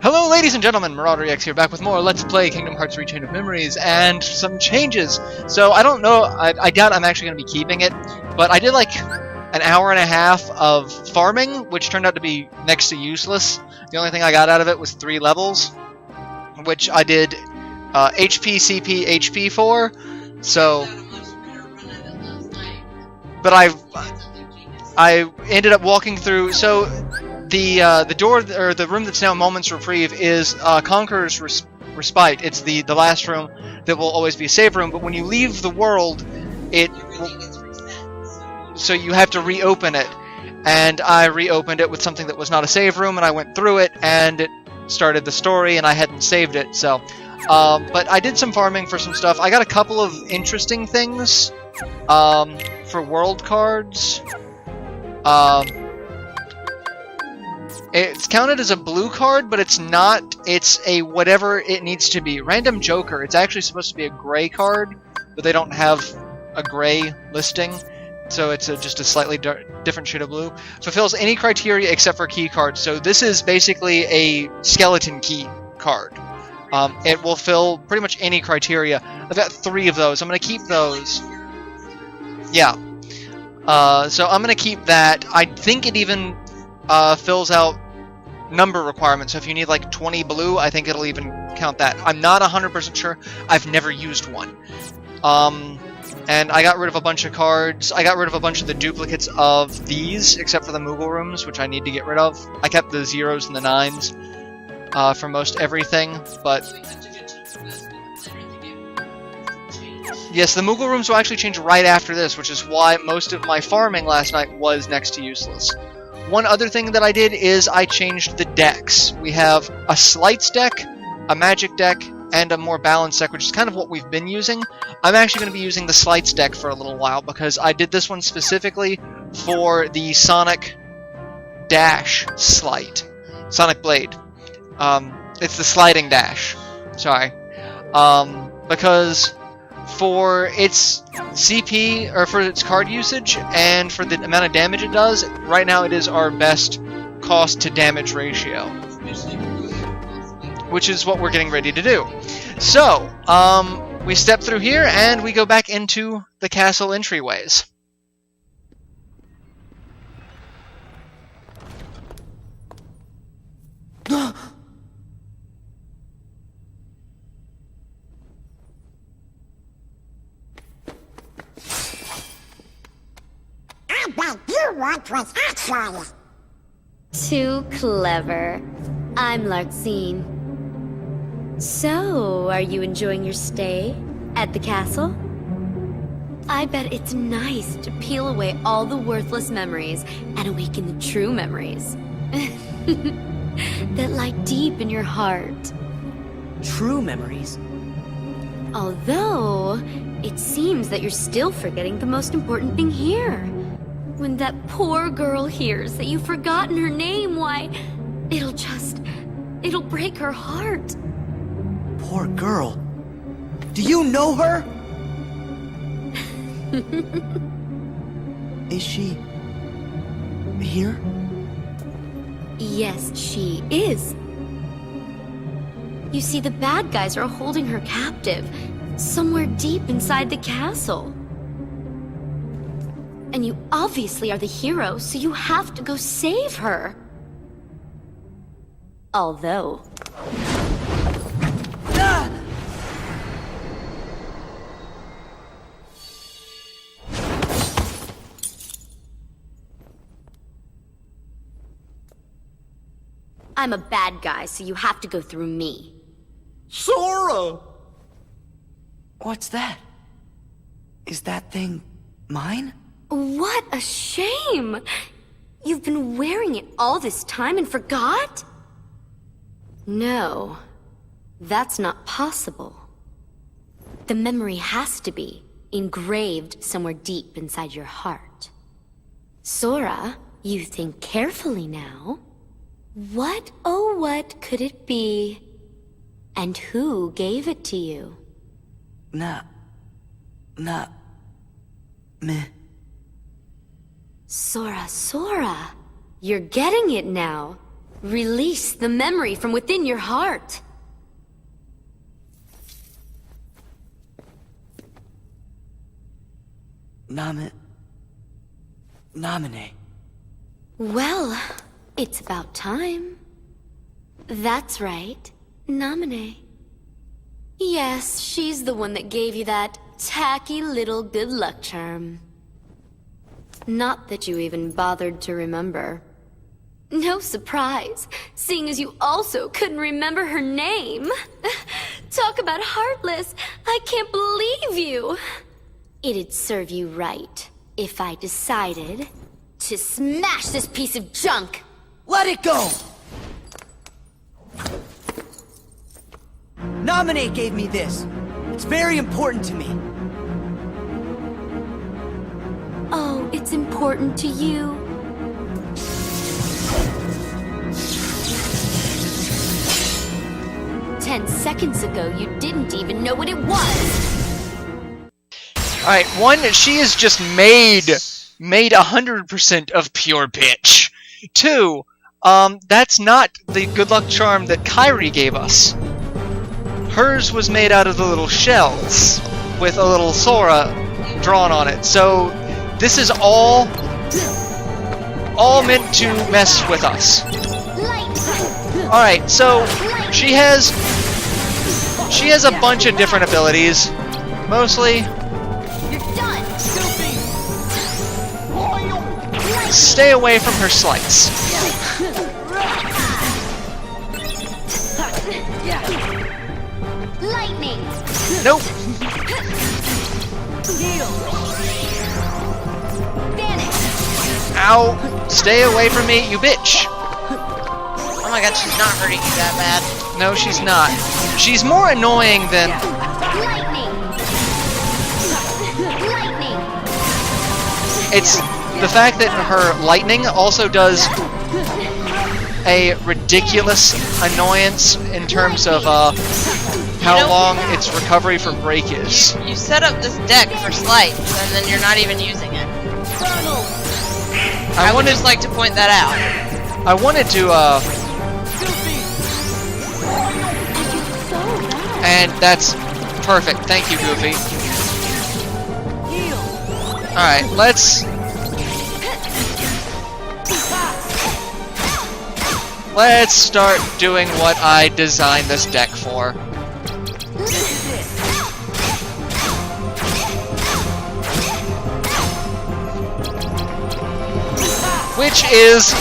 Hello ladies and gentlemen, MarauderEX here, back with more Let's Play Kingdom Hearts Rechain of Memories, and some changes. So I don't know, I doubt I'm actually going to be keeping it, but I did like an hour and a half of farming, which turned out to be next to useless. The only thing I got out of it was 3 levels, which I did HP, CP, HP for, so... But I ended up walking through, so... The door, or the room that's now Moment's Reprieve, is Conqueror's Respite. It's the last room that will always be a save room, but when you leave the world, so you have to reopen it. And I reopened it with something that was not a save room, and I went through it, and it started the story, and I hadn't saved it, so... but I did some farming for some stuff. I got a couple of interesting things, for world cards. It's counted as a blue card, but it's not. It's a whatever it needs to be. Random Joker. It's actually supposed to be a gray card, but they don't have a gray listing, so it's just a slightly different shade of blue. Fulfills any criteria except for key cards. So this is basically a skeleton key card. It will fill pretty much any criteria. I've got 3 of those. I'm going to keep those. Yeah. So I'm going to keep that. I think it even fills out number requirements, so if you need like 20 blue, I think it'll even count that. I'm not 100% sure. I've never used one. And I got rid of a bunch of cards. I got rid of a bunch of the duplicates of these, except for the Moogle rooms, which I need to get rid of. I kept the 0s and the 9s for most everything, but... Yes, the Moogle rooms will actually change right after this, which is why most of my farming last night was next to useless. One other thing that I did is I changed the decks. We have a Slights deck, a Magic deck, and a more balanced deck, which is kind of what we've been using. I'm actually going to be using the Slights deck for a little while, because I did this one specifically for the Sonic Dash Slight. Sonic Blade. It's the Sliding Dash. Sorry. Because... for its CP, or for its card usage, and for the amount of damage it does, right now it is our best cost to damage ratio. Which is what we're getting ready to do. So, we step through here, and we go back into the castle entryways. What you want was actually... Too clever. I'm Larxene. So, are you enjoying your stay at the castle? I bet it's nice to peel away all the worthless memories and awaken the true memories. That lie deep in your heart. True memories? Although, it seems that you're still forgetting the most important thing here. When that poor girl hears that you've forgotten her name, why, it'll break her heart. Poor girl. Do you know her? Is she... here? Yes, she is. You see, the bad guys are holding her captive, somewhere deep inside the castle. And you obviously are the hero, so you have to go save her. Although... I'm a bad guy, so you have to go through me. Sora! What's that? Is that thing mine? What a shame! You've been wearing it all this time and forgot? No, that's not possible. The memory has to be engraved somewhere deep inside your heart. Sora, you think carefully now. What, oh what could it be? And who gave it to you? Meh. Sora, you're getting it now. Release the memory from within your heart. Namine. Well, it's about time. That's right, Namine. Yes, she's the one that gave you that tacky little good luck charm. Not that you even bothered to remember. No surprise, seeing as you also couldn't remember her name. Talk about heartless, I can't believe you. It'd serve you right if I decided to smash this piece of junk. Let it go! Nominate gave me this. It's very important to me. Oh, it's important to you. Ten seconds ago, you didn't even know what it was. Alright, one, she is just made 100% of pure bitch. Two, that's not the good luck charm that Kairi gave us. Hers was made out of the little shells with a little Sora drawn on it. So this is all meant to mess with us. Alright, so she has a bunch of different abilities. Mostly stay away from her slice. Lightning. Nope. Ow! Stay away from me, you bitch! Oh my god, she's not hurting you that bad. No, she's not. She's more annoying than... Lightning. Lightning. It's the fact that her lightning also does a ridiculous annoyance in terms of how long its recovery for break is. You set up this deck for slice, and then you're not even using it. I would just like to point that out. I wanted to, and that's perfect. Thank you, Goofy. Alright, let's start doing what I designed this deck for. Which is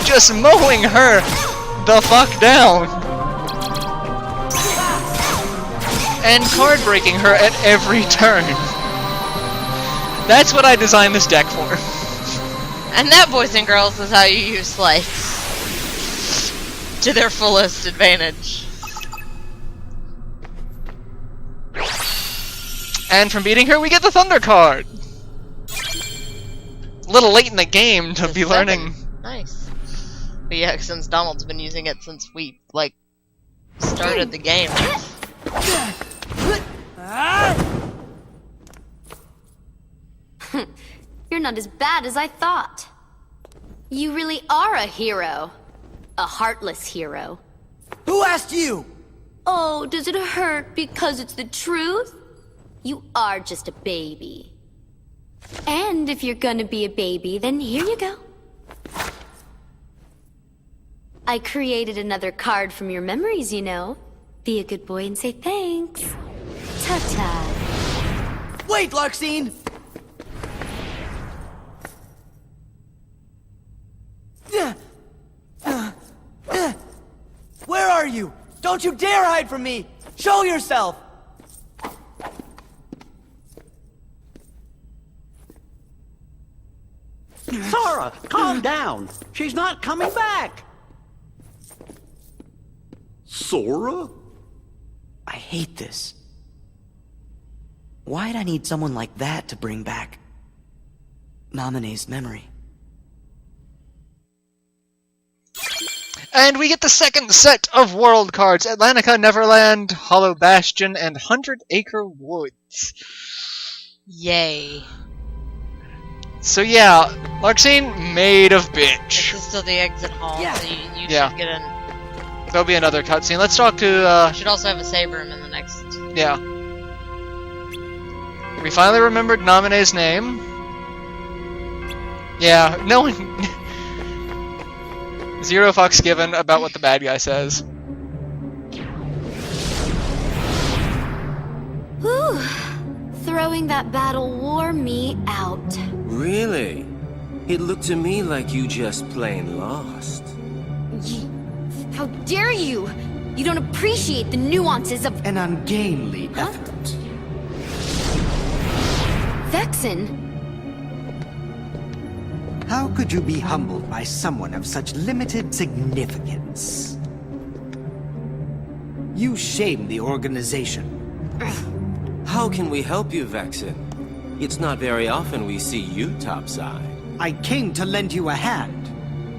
just mowing her the fuck down. And card breaking her at every turn. That's what I designed this deck for. And that, boys and girls, is how you use Slice. To their fullest advantage. And from beating her, we get the Thunder card. A little late in the game to be learning. Nice. But yeah, since Donald's been using it since we, like, started the game. You're not as bad as I thought. You really are a hero. A heartless hero. Who asked you? Oh, does it hurt because it's the truth? You are just a baby. And if you're gonna be a baby, then here you go. I created another card from your memories, you know. Be a good boy and say thanks. Ta-ta. Wait, Larxene! Where are you? Don't you dare hide from me! Show yourself! Sora, calm down. She's not coming back. Sora? I hate this. Why'd I need someone like that to bring back Namine's memory? And we get the second set of world cards. Atlantica, Neverland, Hollow Bastion, and 100 Acre Woods. Yay. So yeah, Larxene, made of This bitch. is still the exit hall, Yeah. so you Yeah. should get in. There'll be another cutscene. Let's talk to, You should also have a save room in the next. yeah. We finally remembered Namine's name. Yeah, no one... Zero fucks given about what the bad guy says. Whew. Throwing that battle wore me out. Really? It looked to me like you just plain lost. How dare you! You don't appreciate the nuances of An ungainly effort. Vexen. How could you be humbled by someone of such limited significance? You shame the organization. How can we help you, Vexen? It's not very often we see you topside. I came to lend you a hand.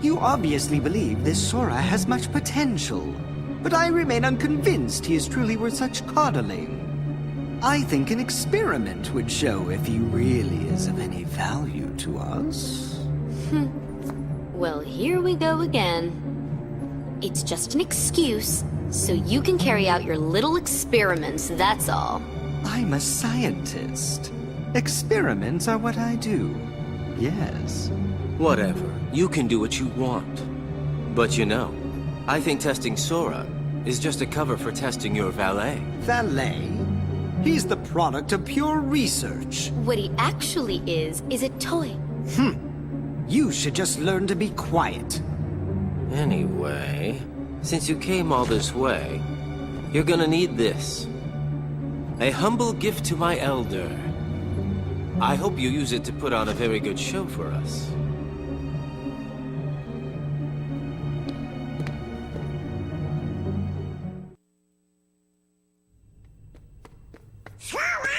You obviously believe this Sora has much potential, but I remain unconvinced he is truly worth such coddling. I think an experiment would show if he really is of any value to us. Well, here we go again. It's just an excuse, so you can carry out your little experiments, that's all. I'm a scientist. Experiments are what I do. Yes. Whatever. You can do what you want. But you know, I think testing Sora is just a cover for testing your valet. Valet? He's the product of pure research. What he actually is a toy. You should just learn to be quiet. Anyway, since you came all this way, you're gonna need this. A humble gift to my elder. I hope you use it to put on a very good show for us. Sora,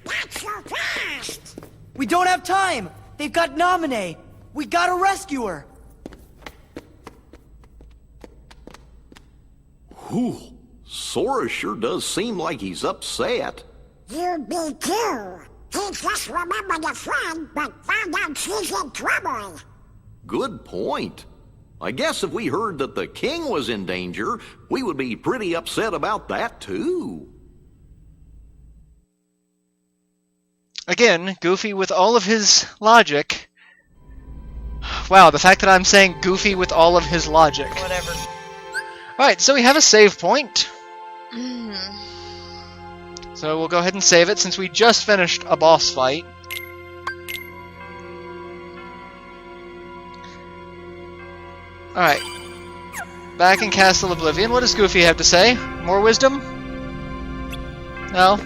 not so fast. We don't have time! They've got Namine! We gotta rescue her! Whew. Sora sure does seem like he's upset. You be too. He just remembered a friend, but found out she's in trouble. Good point. I guess if we heard that the king was in danger, we would be pretty upset about that too. Again, Goofy with all of his logic. Wow, the fact that I'm saying Goofy with all of his logic. Whatever. Alright, so we have a save point. So we'll go ahead and save it since we just finished a boss fight. Alright. Back in Castle Oblivion, what does Goofy have to say? More wisdom? No?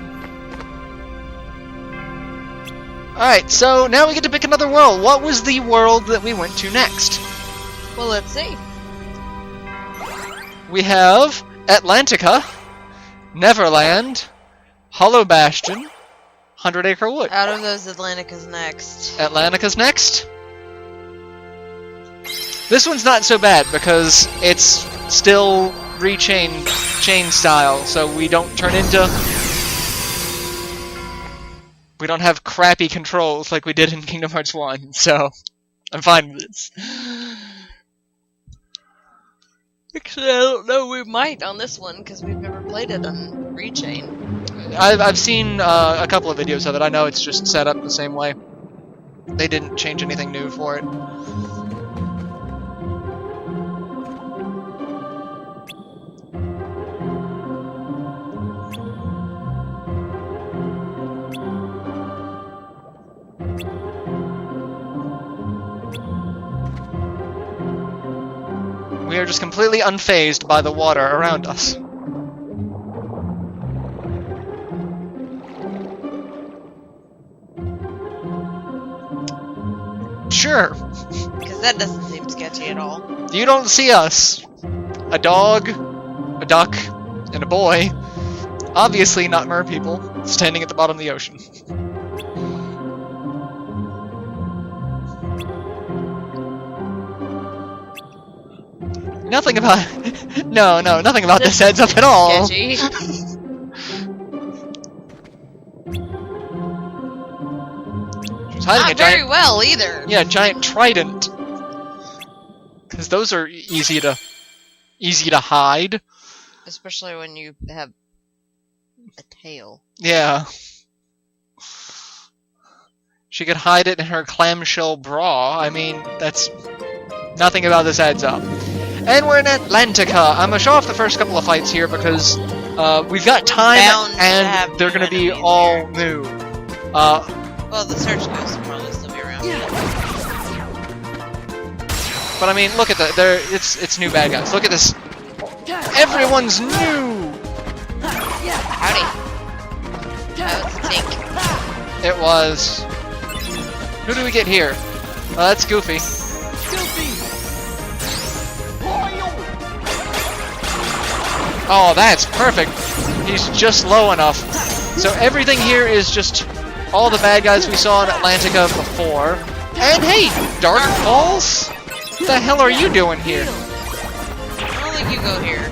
Alright, so now we get to pick another world. What was the world that we went to next? Well, let's see. We have Atlantica, Neverland, Hollow Bastion, 100 Acre Wood. Out of those, Atlantica's next. Atlantica's next. This one's not so bad because it's still chain style, so we don't turn into... We don't have crappy controls like we did in Kingdom Hearts 1, so I'm fine with this. Actually, I don't know. We might on this one because we've never played it on Rechain. I've seen a couple of videos of it. I know it's just set up the same way. They didn't change anything new for it. We are just completely unfazed by the water around us. Sure. Because that doesn't seem sketchy at all. You don't see us. A dog, a duck, and a boy. Obviously not mer people, standing at the bottom of the ocean. Nothing about... no, nothing about this heads up at all. Sketchy. It's hiding a Not very giant... well either. Yeah, giant trident. Because those are easy to hide. Especially when you have a tail. Yeah. She could hide it in her clamshell bra. I mean, that's... Nothing about this adds up. And we're in Atlantica. I'm gonna show off the first couple of fights here because we've got time and they're gonna be all new. Well, the search ghosts will probably still be around. But I mean, look at it's new bad guys. Look at this. Everyone's new. Howdy. That was a tink. It was. Who do we get here? That's Goofy. Oh, that's perfect. He's just low enough. So everything here is just all the bad guys we saw in Atlantica before. And hey, Dark Falls? What the hell are you doing here? I don't think you go here.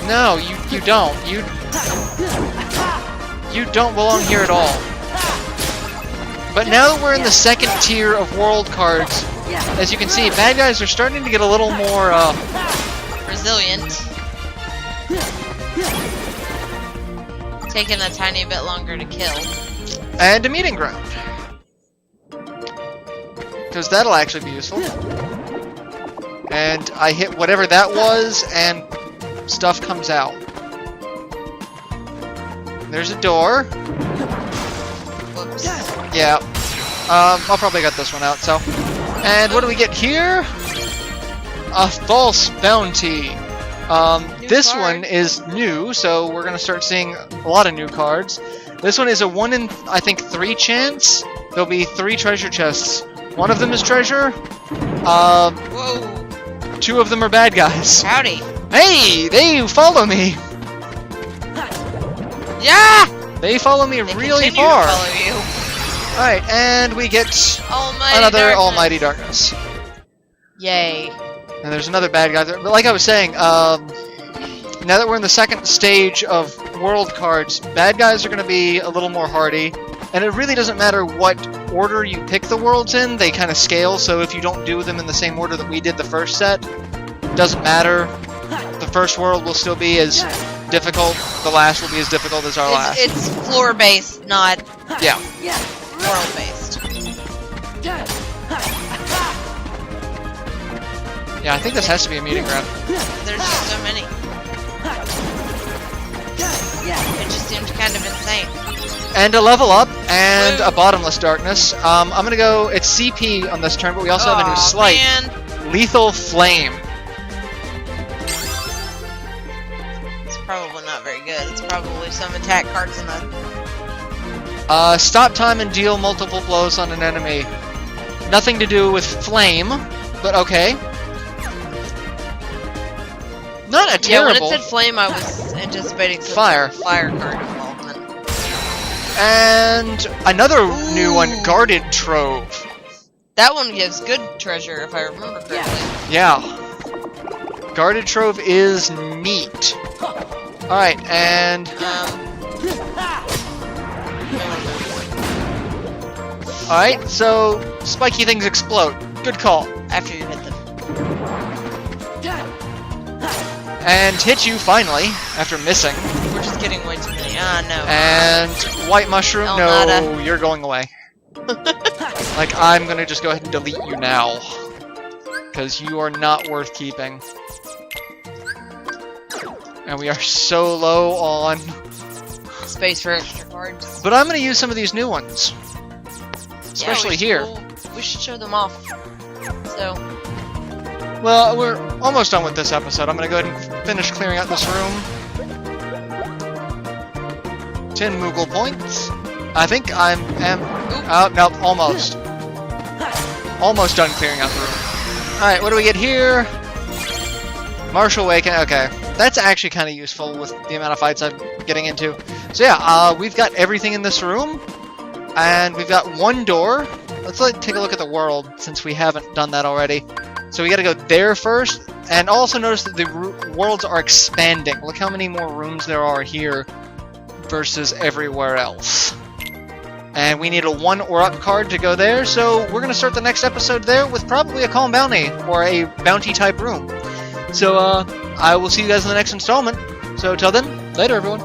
No, you don't. You don't belong here at all. But now that we're in the second tier of world cards, as you can see, bad guys are starting to get a little more, resilient. Taking a tiny bit longer to kill. and a meeting ground. Because that'll actually be useful. And I hit whatever that was, and stuff comes out. There's a door. Whoops. Yeah. I'll probably get this one out, so. And what do we get here? A false bounty. This card. one is new, so we're gonna start seeing a lot of new cards. This one is a 1 in, I think, 3 chance. There'll be 3 treasure chests. One of them is treasure. Whoa. 2 of them are bad guys. Howdy. Hey, they follow me. Yeah! They follow me They really continue far. to follow you. Alright, and we get Almighty another darkness. Almighty Darkness. Yay. And there's another bad guy there. But like I was saying, now that we're in the second stage of world cards, bad guys are going to be a little more hardy. And it really doesn't matter what order you pick the worlds in, they kind of scale, so if you don't do them in the same order that we did the first set, doesn't matter. The first world will still be as difficult, the last will be as difficult as our last. It's floor-based, not Yeah. world-based. Yeah, I think this has to be a meeting ground. There's just so many. It just seems kind of insane. And a level up, and Woo. a bottomless darkness. I'm gonna go, it's CP on this turn, but we also have a new Aw, slight. man. Lethal Flame. It's probably not very good. It's probably some attack cards in the... Stop time and deal multiple blows on an enemy. Nothing to do with flame, but okay. Not a Yeah, when terrible. it said flame, I was anticipating some Fire. sort of fire card involvement. And another new one, Ooh. Guarded Trove. That one gives good treasure, if I remember correctly. Yeah. Guarded Trove is neat. Alright, and... Alright, so spiky things explode. Good call. After you hit them. And hit you, finally, after missing. We're just getting way too many. Ah, no. And White Mushroom, El no, Nada. you're going away. Like, I'm gonna just go ahead and delete you now. Because you are not worth keeping. And we are so low on... Space for extra cards. But I'm gonna use some of these new ones. Especially here. We should show them off. So, Well, we're almost done with this episode. I'm gonna go ahead and finish clearing out this room. 10 Moogle points. I think I'm... nope, almost. Almost done clearing out the room. Alright, what do we get here? Martial Awakening, okay. That's actually kind of useful with the amount of fights I'm getting into. So yeah, we've got everything in this room. And we've got one door. Let's take a look at the world, since we haven't done that already. So we gotta go there first. And also notice that the worlds are expanding. Look how many more rooms there are here versus everywhere else. And we need a 1 or up card to go there, so we're going to start the next episode there with probably a calm bounty, or a bounty type room. So, I will see you guys in the next installment. So, till then, later everyone.